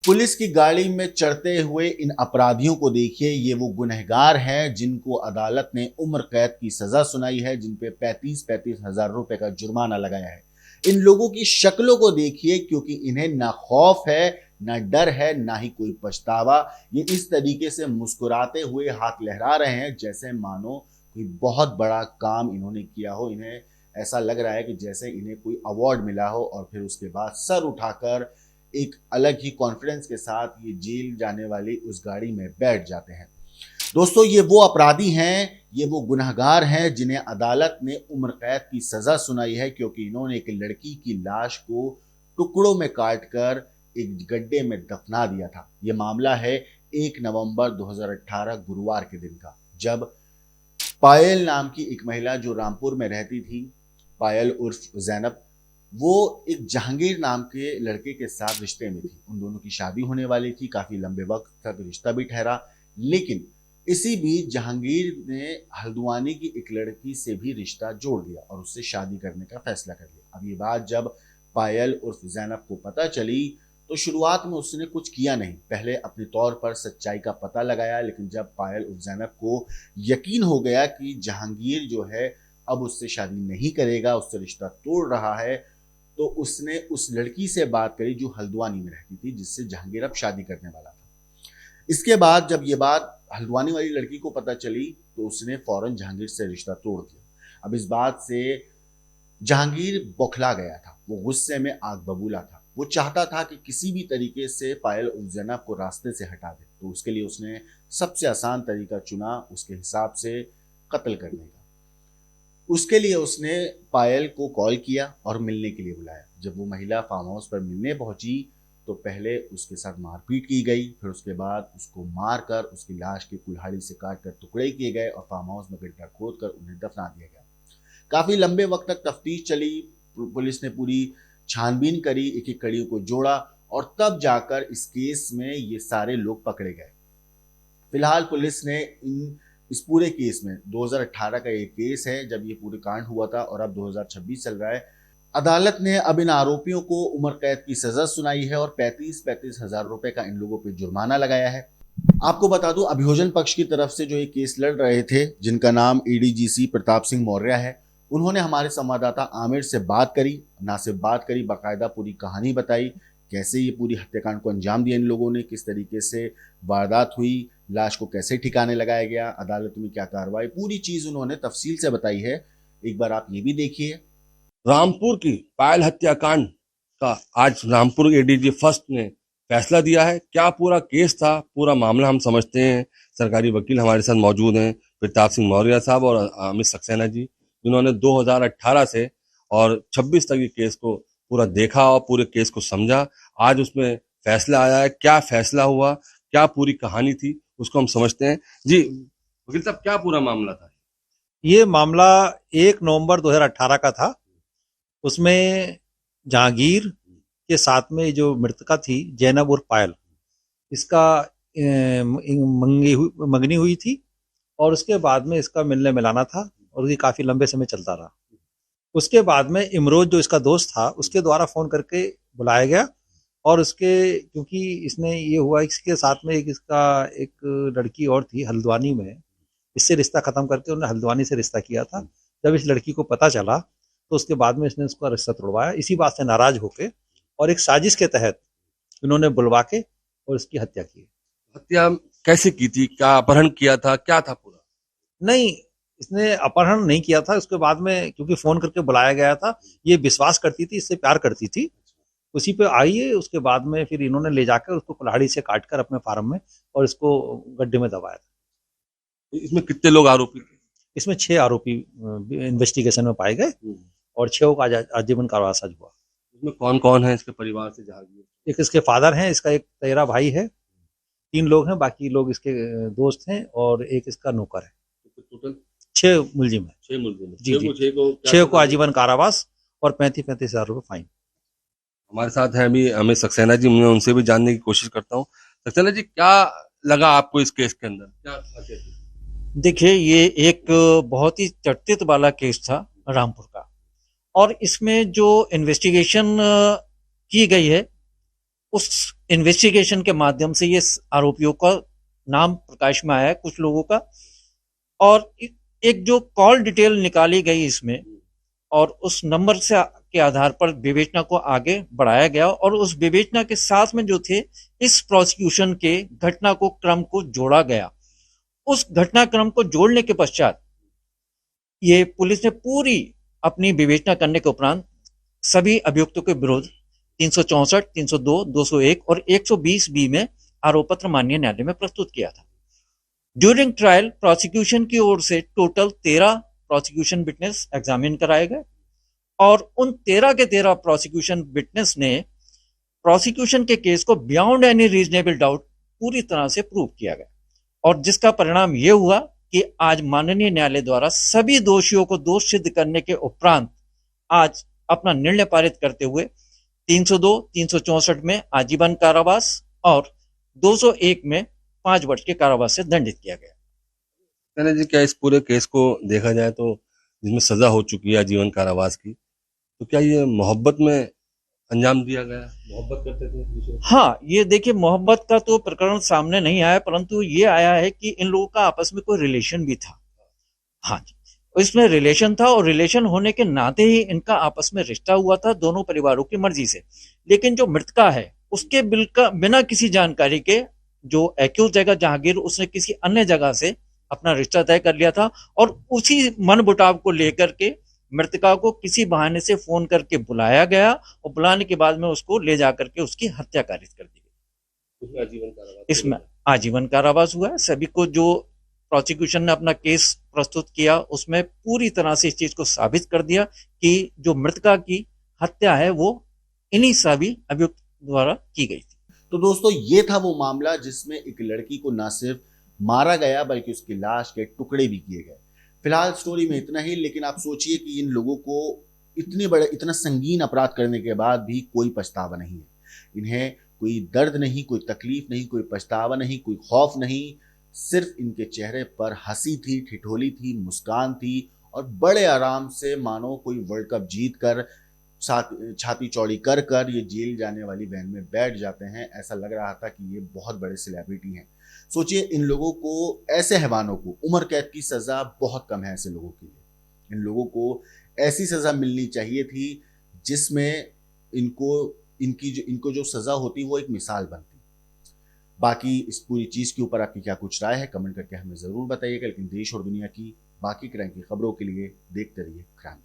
Police की गाड़ी में चढ़ते हुए इन अपराधियों को देखिए। ये वो गुनहगार हैं जिनको अदालत ने उम्र कैद की सजा सुनाई है, जिन पे 35,000 रुपए का जुर्माना लगाया है। इन लोगों की शक्लों को देखिए, क्योंकि इन्हें ना खौफ है, ना डर है, ना ही कोई पछतावा। ये इस तरीके से मुस्कुराते हुए हाथ लहरा रहे हैं जैसे मानो कोई बहुत बड़ा काम इन्होंने किया हो। इन्हें ऐसा लग रहा है कि जैसे इन्हें कोई अवार्ड मिला हो, और फिर उसके बाद सर उठाकर एक अलग ही कॉन्फिडेंस के साथ ये जेल जाने वाली उस गाड़ी में बैठ जाते हैं। दोस्तों, ये वो अपराधी हैं, ये वो गुनहगार हैं जिन्हें अदालत ने उम्र कैद की सजा सुनाई है, क्योंकि इन्होंने एक लड़की की लाश को टुकड़ों में काटकर एक गड्ढे में दफना दिया था। यह मामला है 1 नवंबर 2018 गुरुवार के दिन का, जब पायल नाम की एक महिला जो रामपुर में रहती थी, पायल उर्फ जैनब, वो एक जहांगीर नाम के लड़के के साथ रिश्ते में थी। उन दोनों की शादी होने वाली थी, काफी लंबे वक्त तक रिश्ता भी ठहरा। लेकिन इसी बीच जहांगीर ने हल्द्वानी की एक लड़की से भी रिश्ता जोड़ दिया और उससे शादी करने का फैसला कर लिया। अब ये बात जब पायल उर्फ जैनब को पता चली तो शुरुआत में उसने कुछ किया नहीं, पहले अपने तौर पर सच्चाई का पता लगाया। लेकिन जब पायल उर्फ जैनब को यकीन हो गया कि जहांगीर जो है अब उससे शादी नहीं करेगा, उससे रिश्ता तोड़ रहा है, तो उसने उस लड़की से बात करी जो हल्द्वानी में रहती थी, जिससे जहांगीर अब शादी करने वाला था। इसके बाद जब ये बात हल्द्वानी वाली लड़की को पता चली तो उसने फौरन जहांगीर से रिश्ता तोड़ दिया। अब इस बात से जहांगीर बौखला गया था, वो गुस्से में आग बबूला था। वो चाहता था कि किसी भी तरीके से पायल उर्फ जैनब को रास्ते से हटा दे, तो उसके लिए उसने सबसे आसान तरीका चुना, उसके हिसाब से कत्ल करने का। उसके लिए उसने पायल को कॉल किया और मिलने के लिए बुलाया। जब वो महिला फार्म हाउस पर मिलने पहुंची तो पहले उसके साथ मारपीट की गई, फिर उसके बाद उसको मारकर उसकी लाश की कुल्हाड़ी से काटकर टुकड़े किए गए और फार्म हाउस में गड्ढा खोदकर उन्हें दफना दिया गया। काफी लंबे वक्त तक तफ्तीश चली, पुलिस ने पूरी छानबीन करी, एक एक कड़ियों को जोड़ा और तब जाकर इस केस में ये सारे लोग पकड़े गए। फिलहाल पुलिस ने इस पूरे केस में 2018 का ये केस है जब ये पूरे कांड हुआ था, और अब 2026 चल रहा है। अदालत ने अब इन आरोपियों को उम्र कैद की सजा सुनाई है और 35,000 हजार रुपए का इन लोगों पर जुर्माना लगाया है। आपको बता दूं, अभियोजन पक्ष की तरफ से जो ये केस लड़ रहे थे, जिनका नाम एडीजीसी प्रताप सिंह मौर्य है, उन्होंने हमारे संवाददाता आमिर से बात करी। ना सिर्फ बात करी, बाकायदा पूरी कहानी बताई, कैसे ये पूरी हत्याकांड को अंजाम दिया इन लोगों ने, किस तरीके से वारदात हुई, लाश को कैसे ठिकाने लगाया गया, अदालत में क्या कार्रवाई, पूरी चीज उन्होंने तफसील से बताई है। एक बार आप ये भी देखिए। रामपुर की पायल हत्याकांड का आज रामपुर एडीजी फर्स्ट ने फैसला दिया है। क्या पूरा केस था, पूरा मामला हम समझते हैं। सरकारी वकील हमारे साथ मौजूद हैं, प्रताप सिंह मौर्य साहब और अमित सक्सेना जी, जिन्होंने 2018 से और 26 तक ये केस को पूरा देखा और पूरे केस को समझा। आज उसमें फैसला आया है। क्या फैसला हुआ, क्या पूरी कहानी थी, उसको हम समझते हैं। जी वकील साहब, क्या पूरा मामला था? ये मामला 1 नवंबर 2018 का था। उसमें जहांगीर के साथ में जो मृतका थी जैनब उर्फ पायल, इसका मंगनी हुई थी और उसके बाद में इसका मिलने मिलाना था और ये काफी लंबे समय चलता रहा। उसके बाद में इमरोज जो इसका दोस्त था, उसके द्वारा फोन करके बुलाया गया और उसके, क्योंकि इसने ये हुआ, इसके साथ में एक लड़की और थी हल्द्वानी में, इससे रिश्ता खत्म करके उन्होंने हल्द्वानी से रिश्ता किया था। जब इस लड़की को पता चला तो उसके बाद में इसने उसका रिश्ता तोड़वाया। इसी बात से नाराज होके और एक साजिश के तहत इन्होंने बुलवा के और इसकी हत्या की। हत्या कैसे की थी? क्या अपहरण किया था? क्या था पूरा? नहीं, इसने अपहरण नहीं किया था। उसके बाद में क्योंकि फोन करके बुलाया गया था, ये विश्वास करती थी, इससे प्यार करती थी, उसी पे आई है। उसके बाद में फिर इन्होंने ले जाकर उसको कुल्हाड़ी से काटकर अपने फार्म में और इसको गड्ढे में दबाया था। इसमें कितने लोग आरोपी थे? इसमें 6 आरोपी इन्वेस्टिगेशन में पाए गए और 6 का आजीवन कारावास हुआ। इसमें कौन कौन है इसके परिवार से? जहांगीर एक इसके फादर हैं, इसका एक तेरा भाई है, 3 लोग हैं, बाकी लोग इसके दोस्त हैं और एक इसका नौकर है। टोटल 6 मुलजिम है। 6 मुलजिम। जी, 6 को आजीवन कारावास और 35,000 रुपये फाइन। हमारे साथ हैं अभी अमित सक्सेना जी, मैं उनसे भी जानने की कोशिश करता हूँ। सक्सेना जी, क्या लगा आपको इस केस के अंदर? क्या देखिए, ये एक बहुत ही चर्चित वाला केस था रामपुर का, और इसमें जो इन्वेस्टिगेशन की गई है उस इन्वेस्टिगेशन के माध्यम से ये आरोपियों का नाम प्रकाश में आया है कुछ लोगों का, और एक जो कॉल डिटेल निकाली गई इसमें, और उस नंबर से के आधार पर विवेचना को आगे बढ़ाया गया, और उस विवेचना के साथ में जो थे इस प्रोसिक्यूशन के घटना को क्रम को जोड़ा गया। उस घटनाक्रम को जोड़ने के पश्चात ये पुलिस ने पूरी अपनी विवेचना करने के उपरांत सभी अभियुक्तों के विरुद्ध 364, 302, 201 और 120 बी में आरोप पत्र माननीय न्यायालय में प्रस्तुत किया था। ड्यूरिंग ट्रायल प्रोसिक्यूशन की ओर से टोटल 13 प्रोसिक्यूशन विटनेस एग्जामिन कराए गए, और उन 13 के 13 प्रोसिक्यूशन विटनेस ने प्रोसिक्यूशन के केस को बियॉन्ड एनी रीजनेबल डाउट पूरी तरह से प्रूव किया गया, और जिसका परिणाम यह हुआ कि आज माननीय न्यायालय द्वारा सभी दोषियों को दोष सिद्ध करने के उपरांत आज अपना निर्णय पारित करते हुए 302, 364 में आजीवन कारावास और 201 में 5 वर्ष के कारावास से दंडित किया गया। कहना जी, क्या इस पूरे केस को देखा जाए तो जिसमें सजा हो चुकी है आजीवन कारावास की, तो क्या ये मोहब्बत में अंजाम दिया गया? मोहब्बत करते थे? हाँ, ये देखिए, मोहब्बत का तो प्रकरण सामने नहीं आया, परंतु ये आया है कि इन लोगों का आपस में कोई रिलेशन भी था। हाँ जी, इसमें रिलेशन था, और रिलेशन होने के नाते ही इनका आपस में रिश्ता हुआ था दोनों परिवारों की मर्जी से। लेकिन जो मृतका है उसके बिना किसी जानकारी के जो एक्यूज है जहांगीर, उसने किसी अन्य जगह से अपना रिश्ता तय कर लिया था, और उसी मन मुटाव को लेकर के मृतका को किसी बहाने से फोन करके बुलाया गया, और बुलाने के बाद में उसको ले जाकर के उसकी हत्या कारित कर दी गई। इसमें आजीवन कारावास हुआ है। सभी को जो प्रोसिक्यूशन ने अपना केस प्रस्तुत किया उसमें पूरी तरह से इस चीज को साबित कर दिया कि जो मृतका की हत्या है वो इन्हीं सभी अभियुक्त द्वारा की गई थी। तो दोस्तों, ये था वो मामला जिसमें एक लड़की को न सिर्फ मारा गया बल्कि उसकी लाश के टुकड़े भी किए गए। फिलहाल स्टोरी में इतना ही, लेकिन आप सोचिए कि इन लोगों को इतना संगीन अपराध करने के बाद भी कोई पछतावा नहीं है। इन्हें कोई दर्द नहीं, कोई तकलीफ नहीं, कोई पछतावा नहीं, कोई खौफ नहीं। सिर्फ इनके चेहरे पर हंसी थी, ठिठोली थी, मुस्कान थी, और बड़े आराम से मानो कोई वर्ल्ड कप जीत कर छाती चौड़ी कर कर ये जेल जाने वाली वैन में बैठ जाते हैं। ऐसा लग रहा था कि ये बहुत बड़े सेलिब्रिटी हैं। सोचिए, इन लोगों को, ऐसे हैवानों को उम्र कैद की सज़ा बहुत कम है ऐसे लोगों के लिए। इन लोगों को ऐसी सज़ा मिलनी चाहिए थी जिसमें इनको जो सज़ा होती वो एक मिसाल बनती। बाकी इस पूरी चीज़ के ऊपर आपकी क्या कुछ राय है, कमेंट करके हमें ज़रूर बताइएगा। लेकिन देश और दुनिया की बाकी क्राइम की खबरों के लिए देखते रहिए क्राइम।